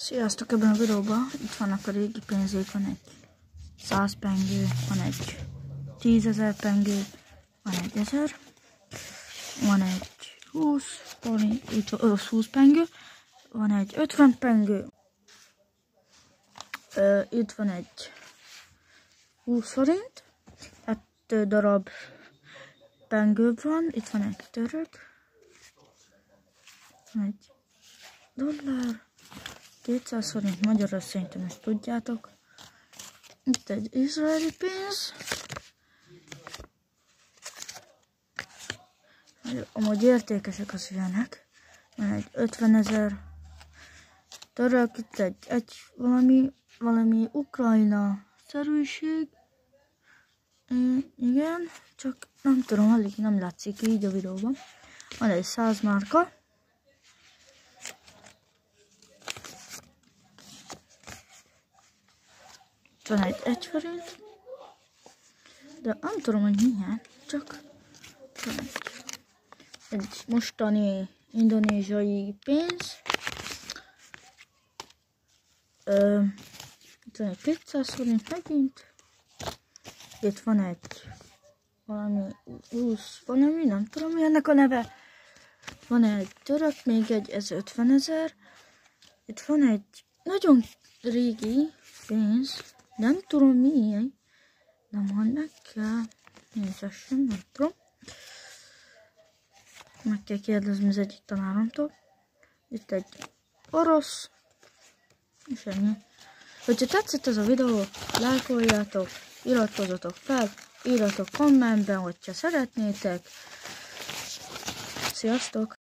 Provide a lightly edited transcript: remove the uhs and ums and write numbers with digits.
Sziasztok, ebben a videóban itt vannak a régi pénzék, van egy 100 pengő, van egy 10.000 pengő, van egy 1000, van egy 20 pengő, van egy 50 pengő, itt van egy 20 forint, 2 darab pengő van, itt van egy török, van egy dollár, 200 forint, magyarra szerintem ezt tudjátok. Itt egy izraeli pénz. Amúgy értékesek az ilyenek. Van egy 50.000 török, itt egy valami Ukrajna szerűség. Igen, csak nem tudom, alig nem látszik így a videóban. Van egy 100 márka. Van egy 1 forint, de nem tudom, hogy milyen, csak egy mostani indonéziai pénz. Itt van egy 200 forint megint. Itt van egy valami, nem tudom mi ennek a neve. Van egy török, még egy, ez 50.000. Itt van egy nagyon régi pénz. Nem tudom milyen, de majd meg kell nézessem, nem tudom. Meg kell kérdezni az egyik tanáromtól. Itt egy orosz, és ennyi. Hogyha tetszett ez a videó, lájkoljátok, iratkozzatok fel, írjatok kommentben, hogyha szeretnétek. Sziasztok!